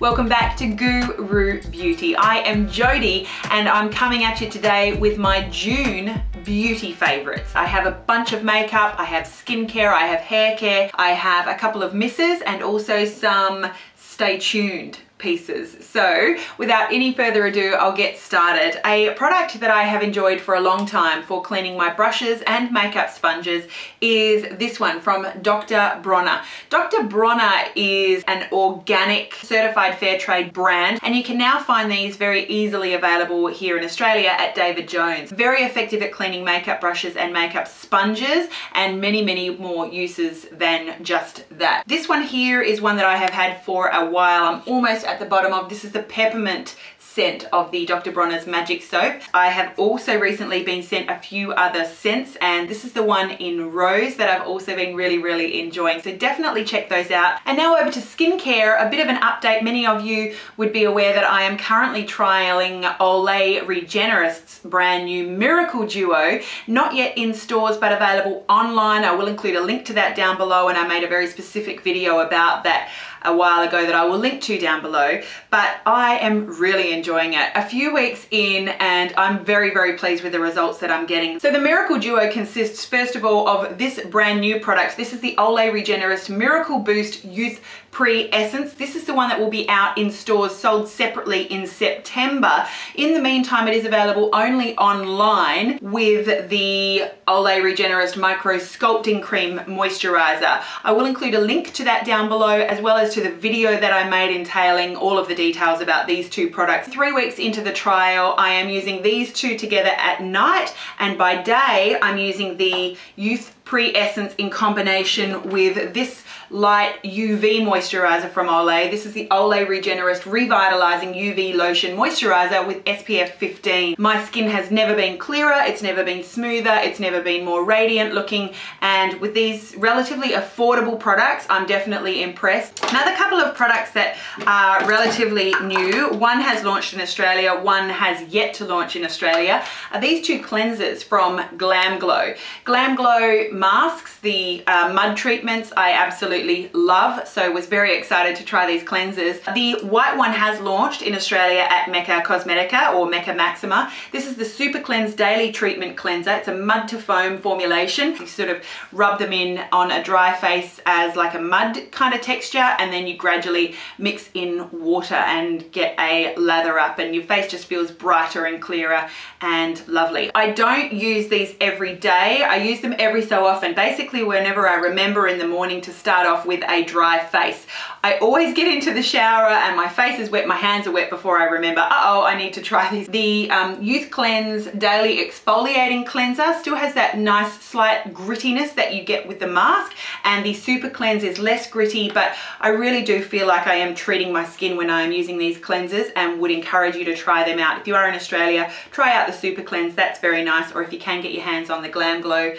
Welcome back to Guru Beauty. I am Jodie and I'm coming at you today with my June beauty favorites. I have a bunch of makeup, I have skincare, I have hair care, I have a couple of misses and also some stay tuned pieces. So without any further ado, I'll get started. A product that I have enjoyed for a long time for cleaning my brushes and makeup sponges is this one from Dr. Bronner. Dr. Bronner is an organic certified fair trade brand and you can now find these very easily available here in Australia at David Jones. Very effective at cleaning makeup brushes and makeup sponges and many more uses than just that. This one here is one that I have had for a while. I'm almost at the bottom of. This is the Peppermint scent of the Dr. Bronner's Magic Soap. I have also recently been sent a few other scents and this is the one in Rose that I've also been really enjoying. So definitely check those out. And now over to skincare, a bit of an update. Many of you would be aware that I am currently trialing Olay REGENERIST's brand new Miracle Duo. Not yet in stores but available online. I will include a link to that down below and I made a very specific video about that a while ago that I will link to down below, but I am really enjoying it. A few weeks in and I'm very pleased with the results that I'm getting. So the Miracle Duo consists first of all of this brand new product. This is the Olay REGENERIST Miracle Boost Youth Pre-Essence. This is the one that will be out in stores sold separately in September. In the meantime, it is available only online with the Olay REGENERIST Micro Sculpting Cream Moisturizer. I will include a link to that down below as well as to the video that I made entailing all of the details about these two products. 3 weeks into the trial, I am using these two together at night and by day I'm using the Youth Pre-Essence in combination with this light UV moisturizer from Olay. This is the Olay REGENERIST Revitalizing UV Lotion Moisturizer with SPF 15. My skin has never been clearer, it's never been smoother, it's never been more radiant looking, and with these relatively affordable products, I'm definitely impressed. Another couple of products that are relatively new, one has launched in Australia, one has yet to launch in Australia, are these two cleansers from Glam Glow. Glam Glow masks, the mud treatments, I absolutely love, so was very excited to try these cleansers. The white one has launched in Australia at Mecca Cosmetica or Mecca Maxima. This is the Super Cleanse Daily Treatment Cleanser. It's a mud to foam formulation. You sort of rub them in on a dry face as like a mud kind of texture and then you gradually mix in water and get a lather up and your face just feels brighter and clearer and lovely. I don't use these every day. I use them every so often, basically whenever I remember in the morning to start off with a dry face. I always get into the shower and my face is wet, my hands are wet before I remember, uh-oh, I need to try these. The Youth Cleanse Daily Exfoliating Cleanser still has that nice slight grittiness that you get with the mask, and the Super Cleanse is less gritty, but I really do feel like I am treating my skin when I am using these cleansers and would encourage you to try them out. If you are in Australia, try out the Super Cleanse, that's very nice, or if you can get your hands on the Glam Glow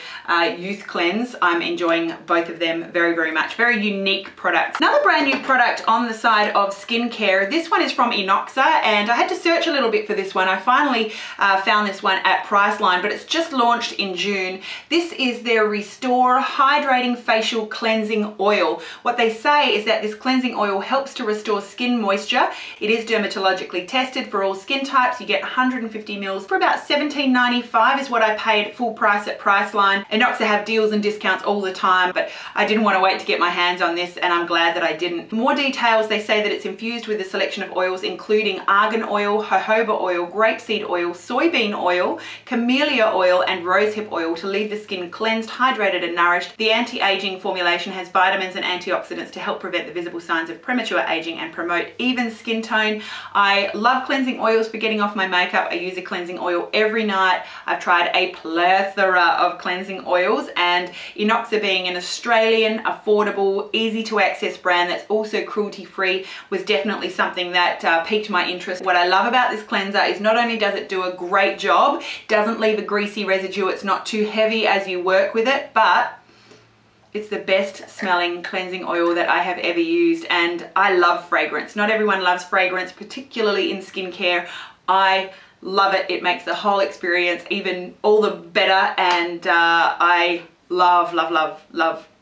Youth Cleanse, I'm enjoying both of them very much. Very unique products. Another brand new product on the side of skincare. This one is from Innoxa and I had to search a little bit for this one. I finally found this one at Priceline, but it's just launched in June. This is their Restore Hydrating Facial Cleansing Oil. What they say is that this cleansing oil helps to restore skin moisture. It is dermatologically tested for all skin types. You get 150 mils for about $17.95 is what I paid full price at Priceline. Innoxa have deals and discounts all the time, but I didn't want to wait to get my hands on this and I'm glad that I didn't. More details, they say that it's infused with a selection of oils including argan oil, jojoba oil, grapeseed oil, soybean oil, camellia oil and rosehip oil to leave the skin cleansed, hydrated and nourished. The anti-aging formulation has vitamins and antioxidants to help prevent the visible signs of premature aging and promote even skin tone. I love cleansing oils for getting off my makeup. I use a cleansing oil every night. I've tried a plethora of cleansing oils and Innoxa being an Australian, affordable, easy to access brand that's also cruelty free was definitely something that piqued my interest. What I love about this cleanser is not only does it do a great job, doesn't leave a greasy residue, it's not too heavy as you work with it, but it's the best smelling cleansing oil that I have ever used and I love fragrance. Not everyone loves fragrance, particularly in skincare. I love it. It makes the whole experience even all the better and I love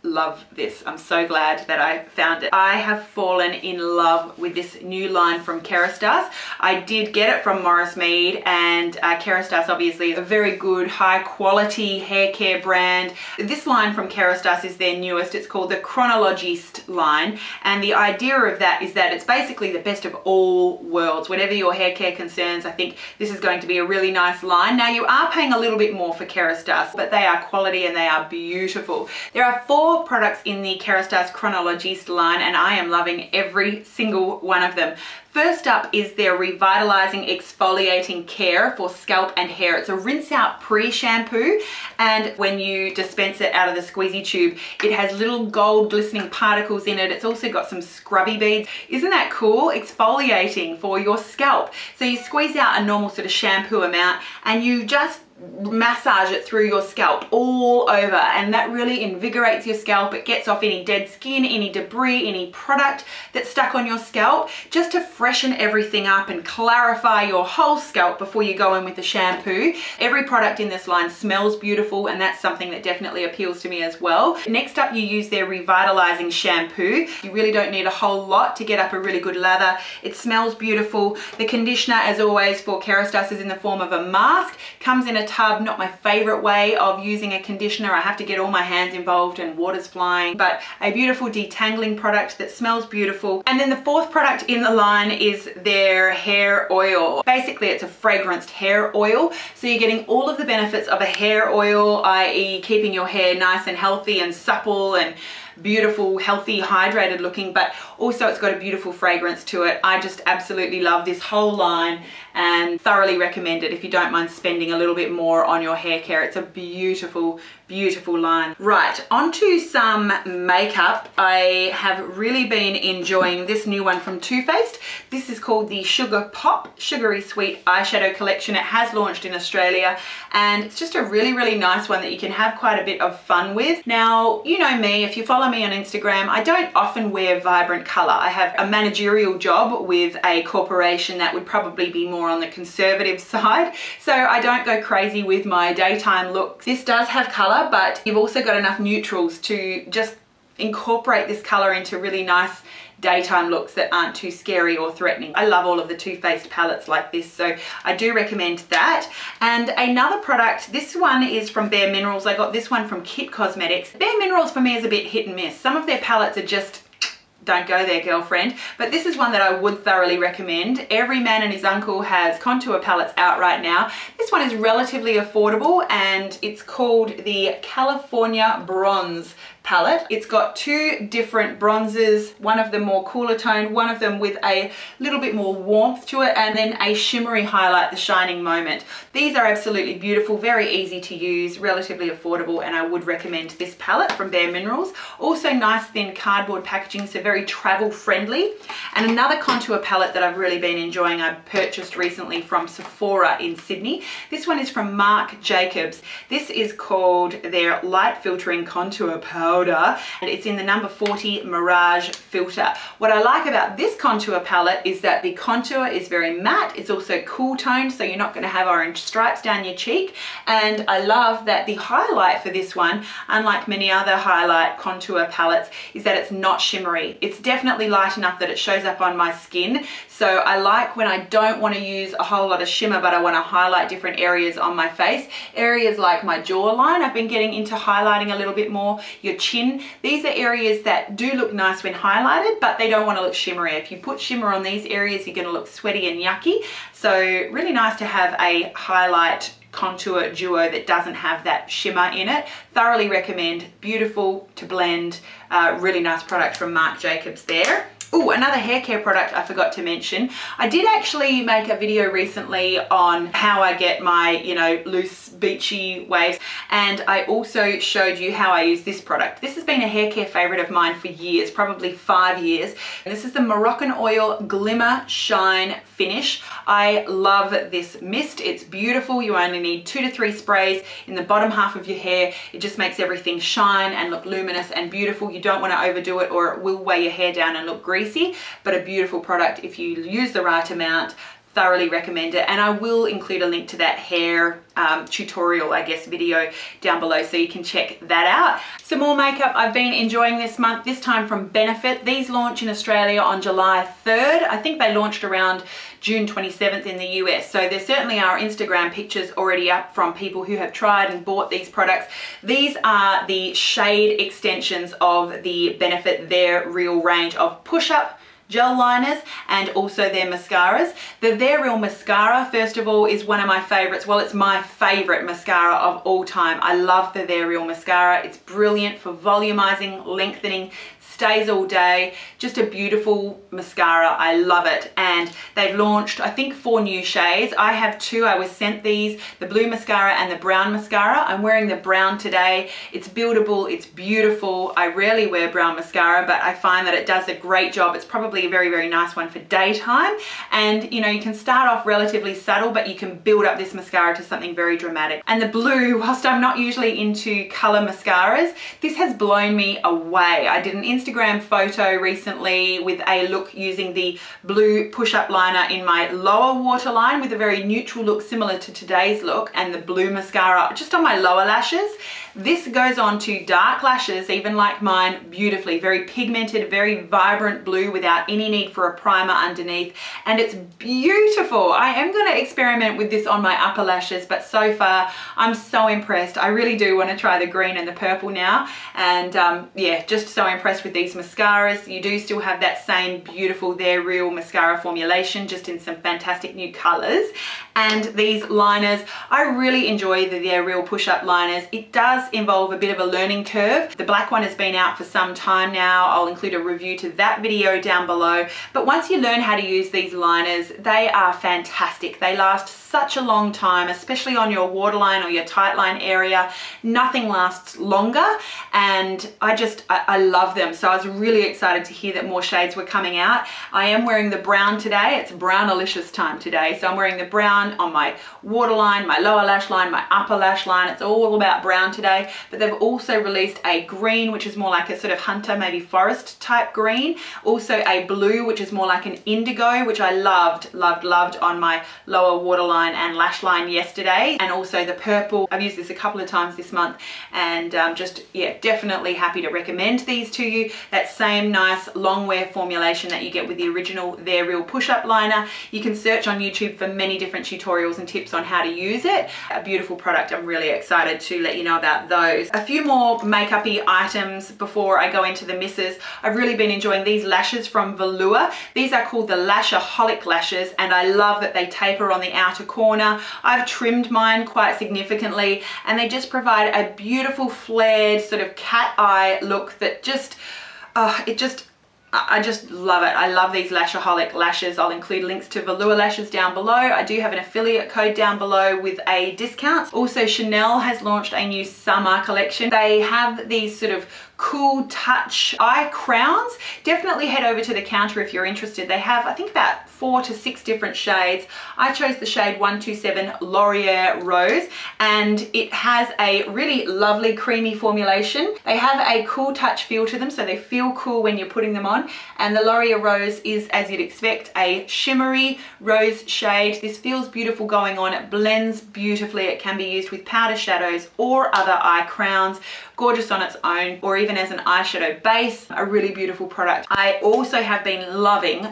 love this. I'm so glad that I found it. I have fallen in love with this new line from Kerastase. I did get it from Maurice Mead, and Kerastase obviously is a very good high quality hair care brand. This line from Kerastase is their newest. It's called the CHRONOLOGISTE line, and the idea of that is that it's basically the best of all worlds. Whatever your hair care concerns, I think this is going to be a really nice line. Now, you are paying a little bit more for Kerastase, but they are quality and they are beautiful. There are 4 products in the Kerastase CHRONOLOGISTE line, and I am loving every single one of them. First up is their Revitalizing Exfoliating Care for scalp and hair. It's a rinse out pre-shampoo, and when you dispense it out of the squeezy tube, it has little gold glistening particles in it. It's also got some scrubby beads. Isn't that cool? Exfoliating for your scalp. So you squeeze out a normal sort of shampoo amount and you just massage it through your scalp all over, and that really invigorates your scalp. It gets off any dead skin, any debris, any product that's stuck on your scalp, just to freshen everything up and clarify your whole scalp before you go in with the shampoo. Every product in this line smells beautiful, and that's something that definitely appeals to me as well. Next up, you use their Revitalizing Shampoo. You really don't need a whole lot to get up a really good lather. It smells beautiful. The conditioner, as always, for Kerastase is in the form of a mask. Comes in a tub. Not my favorite way of using a conditioner. I have to get all my hands involved and water's flying, but a beautiful detangling product that smells beautiful. And then the 4th product in the line is their hair oil. Basically, it's a fragranced hair oil, so you're getting all of the benefits of a hair oil, i.e. keeping your hair nice and healthy and supple and beautiful, healthy, hydrated looking, but also it's got a beautiful fragrance to it. I just absolutely love this whole line and thoroughly recommend it if you don't mind spending a little bit more on your hair care. It's a beautiful, beautiful line. Right, onto some makeup. I have really been enjoying this new one from Too Faced. This is called the Sugar Pop Sugary Sweet Eyeshadow Collection. It has launched in Australia, and it's just a really, really nice one that you can have quite a bit of fun with. Now, you know me, if you follow me on Instagram, I don't often wear vibrant color. I have a managerial job with a corporation that would probably be more on the conservative side, so I don't go crazy with my daytime looks. This does have color, but you've also got enough neutrals to just incorporate this color into really nice daytime looks that aren't too scary or threatening. I love all of the Too Faced palettes like this, so I do recommend that. And another product, this one is from bareMinerals. I got this one from Kit Cosmetics. bareMinerals for me is a bit hit and miss. Some of their palettes are just don't go there, girlfriend. But this is one that I would thoroughly recommend. Every man and his uncle has contour palettes out right now. This one is relatively affordable, and it's called the California Bronze palette. It's got 2 different bronzes, one of them more cooler toned, one of them with a little bit more warmth to it, and then a shimmery highlight, the Shining Moment. These are absolutely beautiful, very easy to use, relatively affordable, and I would recommend this palette from bareMinerals. Also nice thin cardboard packaging, so very travel friendly. And another contour palette that I've really been enjoying, I purchased recently from Sephora in Sydney. This one is from Marc Jacobs. This is called their Light Filtering Contour Powder, and it's in the number 40 Mirage filter. What I like about this contour palette is that the contour is very matte. It's also cool toned, so you're not going to have orange stripes down your cheek. And I love that the highlight for this one, unlike many other highlight contour palettes, is that it's not shimmery. It's definitely light enough that it shows up on my skin. So I like when I don't want to use a whole lot of shimmer, but I want to highlight different areas on my face. Areas like my jawline, I've been getting into highlighting a little bit more. Your chin. These are areas that do look nice when highlighted, but they don't want to look shimmery. If you put shimmer on these areas, you're going to look sweaty and yucky. So really nice to have a highlight contour duo that doesn't have that shimmer in it. Thoroughly recommend. Beautiful to blend. Really nice product from Marc Jacobs there. Oh, another hair care product I forgot to mention. I did actually make a video recently on how I get my, you know, loose beachy waves, and I also showed you how I use this product. This has been a hair care favorite of mine for years, probably 5 years. And this is the Moroccanoil Glimmer Shine Finish. I love this mist. It's beautiful. You only need 2 to 3 sprays in the bottom half of your hair. It just makes everything shine and look luminous and beautiful. You don't want to overdo it or it will weigh your hair down and look greasy, but a beautiful product if you use the right amount. thoroughly recommend it, and I will include a link to that hair tutorial, I guess, video down below so you can check that out. Some more makeup I've been enjoying this month, this time from Benefit. These launch in Australia on July 3rd. I think they launched around June 27th in the US. So there certainly are Instagram pictures already up from people who have tried and bought these products. These are the shade extensions of the Benefit Their Real range of push-up gel liners and also their mascaras. The Their Real mascara, first of all, is one of my favorites. Well, it's my favorite mascara of all time. I love the Their Real mascara. It's brilliant for volumizing, lengthening, stays all day, just a beautiful mascara. I love it. And they've launched, I think, 4 new shades. I have 2. I was sent these, the blue mascara and the brown mascara. I'm wearing the brown today. It's buildable, it's beautiful. I rarely wear brown mascara, but I find that it does a great job. It's probably a very, very nice one for daytime. And you know, you can start off relatively subtle, but you can build up this mascara to something very dramatic. And the blue, whilst I'm not usually into color mascaras, this has blown me away. I did an Instagram photo recently with a look using the blue push-up liner in my lower waterline with a very neutral look similar to today's look, and the blue mascara just on my lower lashes. This goes on to dark lashes, even like mine, beautifully. Very pigmented, very vibrant blue without any need for a primer underneath, and it's beautiful. I am going to experiment with this on my upper lashes, but so far I'm so impressed. I really do want to try the green and the purple now, and yeah, just so impressed with these mascaras. You do still have that same beautiful Their Real mascara formulation, just in some fantastic new colors. And these liners, I really enjoy the Their Real push-up liners. It does involve a bit of a learning curve. The black one has been out for some time now. I'll include a review to that video down below. But once you learn how to use these liners, they are fantastic. They last such a long time, especially on your waterline or your tight line area. Nothing lasts longer, and I love them. So I was really excited to hear that more shades were coming out. I am wearing the brown today. It's brownalicious time today. So I'm wearing the brown on my waterline, my lower lash line, my upper lash line. It's all about brown today. But they've also released a green, which is more like a sort of hunter, maybe forest type green. Also a blue, which is more like an indigo, which I loved on my lower waterline and lash line yesterday. And also the purple. I've used this a couple of times this month, and just, yeah, definitely happy to recommend these to you. That same nice long wear formulation that you get with the original Their Real push-up liner. You can search on YouTube for many different tutorials and tips on how to use it. A beautiful product. I'm really excited to let you know about those. A few more makeup-y items before I go into the misses. I've really been enjoying these lashes from Velour. These are called the Lashaholic lashes, and I love that they taper on the outer corner. I've trimmed mine quite significantly, and they just provide a beautiful flared sort of cat eye look that just, I just love it. I love these Lashaholic lashes. I'll include links to Velour lashes down below. I do have an affiliate code down below with a discount. Also, Chanel has launched a new summer collection. They have these sort of cool touch eye crowns. Definitely head over to the counter if you're interested. They have, I think, about 4 to 6 different shades. I chose the shade 127 Laurier Rose, and it has a really lovely creamy formulation. They have a cool touch feel to them, so they feel cool when you're putting them on. And the Laurier Rose is, as you'd expect, a shimmery rose shade. This feels beautiful going on. It blends beautifully. It can be used with powder shadows or other eye crowns. Gorgeous on its own, or even as an eyeshadow base. A really beautiful product. I also have been loving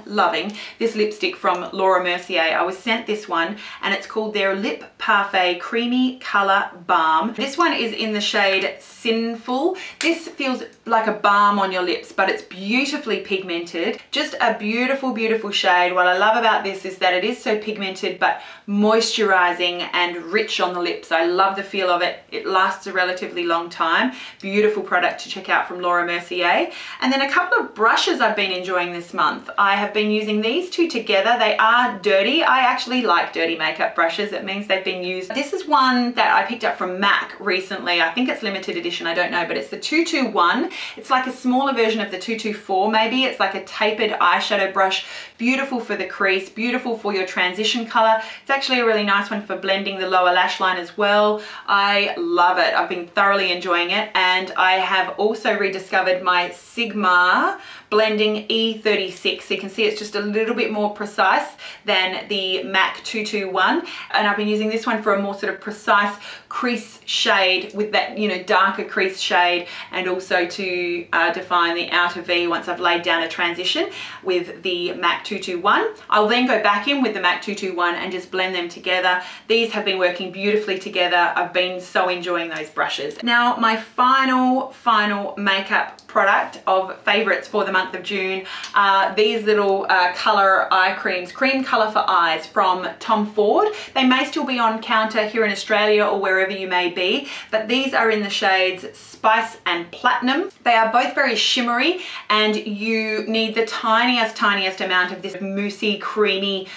this lipstick from Laura Mercier. I was sent this one, and it's called their Lip Parfait Creamy Color Balm. This one is in the shade Sinful. This feels like a balm on your lips, but it's beautifully pigmented. Just a beautiful, beautiful shade. What I love about this is that it is so pigmented, but moisturizing and rich on the lips. I love the feel of it. It lasts a relatively long time. Beautiful product to check out from Laura Mercier. And then a couple of brushes I've been enjoying this month. I have been using these two together. They are dirty. I actually like dirty makeup brushes. It means they've been used. This is one that I picked up from Mac recently. I think it's limited edition, I don't know, but it's the 221. It's like a smaller version of the 224 maybe. It's like a tapered eyeshadow brush. Beautiful for the crease, beautiful for your transition color. It's actually a really nice one for blending the lower lash line as well. I love it. I've been thoroughly enjoying it. And I have also rediscovered my Sigma blending E36. So you can see it's just a little bit more precise than the MAC 221. And I've been using this one for a more sort of precise crease shade with that, you know, darker crease shade, and also to define the outer V once I've laid down a transition with the MAC 221. I'll then go back in with the MAC 221 and just blend them together. These have been working beautifully together. I've been so enjoying those brushes. Now my final makeup product of favorites for the month of June are these little color eye creams, cream color for eyes from Tom Ford. They may still be on counter here in Australia or wherever you may be, but these are in the shades Spice and Platinum. They are both very shimmery, and you need the tiniest amount of this moussey, creamy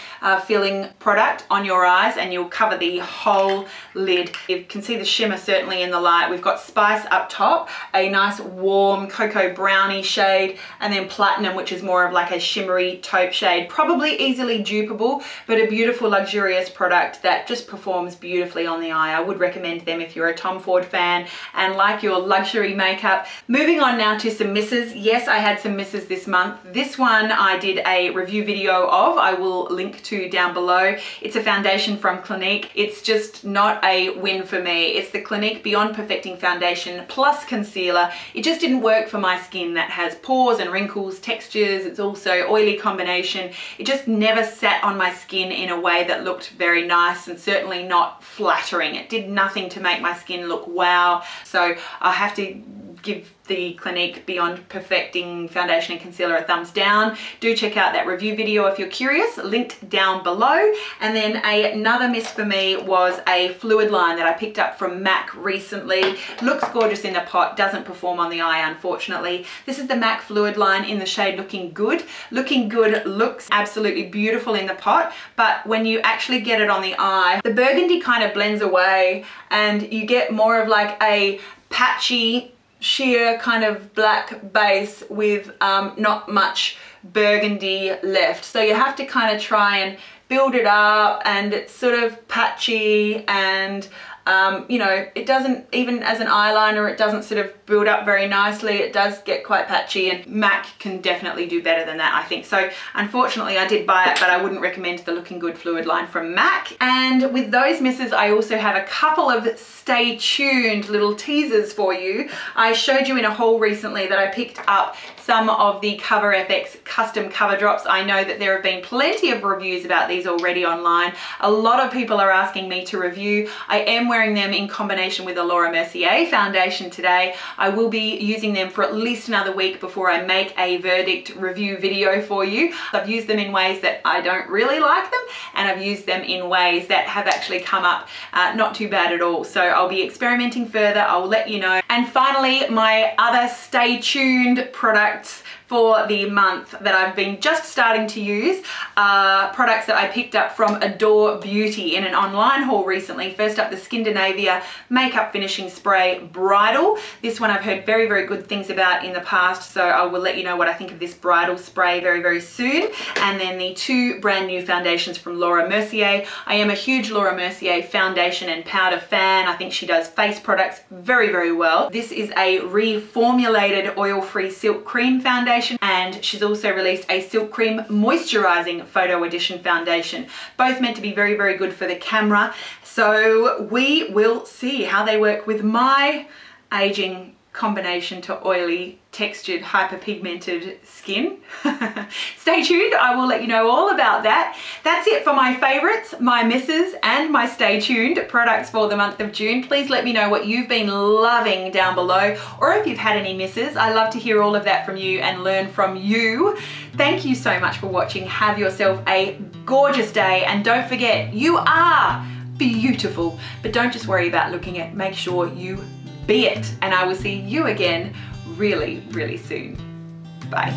feeling product on your eyes, and you'll cover the whole lid. You can see the shimmer certainly in the light. We've got Spice up top, a nice warm cocoa brownie shade, and then Platinum, which is more of like a shimmery taupe shade, probably easily dupable, but a beautiful luxurious product that just performs beautifully on the eye. I would recommend them if you're a Tom Ford fan and like your luxury makeup. Moving on now to some misses. Yes, I had some misses this month. This one I did a review video of. I will link to down below. It's a foundation from Clinique. It's just not a win for me. It's the Clinique Beyond Perfecting Foundation plus concealer. It just didn't work for my skin that has pores and wrinkles, textures. It's also oily combination. It just never sat on my skin in a way that looked very nice, and certainly not flattering. It did nothing to make my skin look wow. So I have to give the Clinique Beyond Perfecting Foundation and Concealer a thumbs down. Do check out that review video if you're curious, linked down below. And then another miss for me was a fluid line that I picked up from MAC recently. Looks gorgeous in the pot, doesn't perform on the eye unfortunately. This is the MAC fluid line in the shade Looking Good. Looking Good looks absolutely beautiful in the pot, but when you actually get it on the eye, the burgundy kind of blends away and you get more of like a patchy, sheer kind of black base with not much burgundy left. So you have to kind of try and build it up, and it's sort of patchy, and you know, it doesn't, even as an eyeliner, it doesn't sort of build up very nicely. It does get quite patchy, and MAC can definitely do better than that, I think. So unfortunately I did buy it, but I wouldn't recommend the Looking Good fluid line from MAC. And with those misses, I also have a couple of stay tuned little teasers for you. I showed you in a haul recently that I picked up some of the Cover FX custom cover drops. I know that there have been plenty of reviews about these already online. A lot of people are asking me to review. I am wearing them in combination with a Laura Mercier foundation today. I will be using them for at least another week before I make a verdict review video for you. I've used them in ways that I don't really like them, and I've used them in ways that have actually come up not too bad at all. So I'll be experimenting further. I'll let you know. And finally, my other stay tuned products for the month that I've been just starting to use are products that I picked up from Adore Beauty in an online haul recently. First up, the Skindinavia Makeup Finishing Spray Bridal. This one I've heard very, very good things about in the past, so I will let you know what I think of this bridal spray very, very soon. And then the two brand new foundations from Laura Mercier. I am a huge Laura Mercier foundation and powder fan. I think she does face products very, very well. This is a reformulated oil-free silk cream foundation, and she's also released a Silk Cream Moisturizing Photo Edition foundation. Both meant to be very, very good for the camera. So we will see how they work with my aging combination to oily, textured, hyperpigmented skin. Stay tuned, I will let you know all about that. That's it for my favorites, my misses, and my stay tuned products for the month of June. Please let me know what you've been loving down below, or if you've had any misses. I love to hear all of that from you and learn from you. Thank you so much for watching. Have yourself a gorgeous day, and don't forget, you are beautiful, but don't just worry about looking at, make sure you be it. And I will see you again really, really soon. Bye.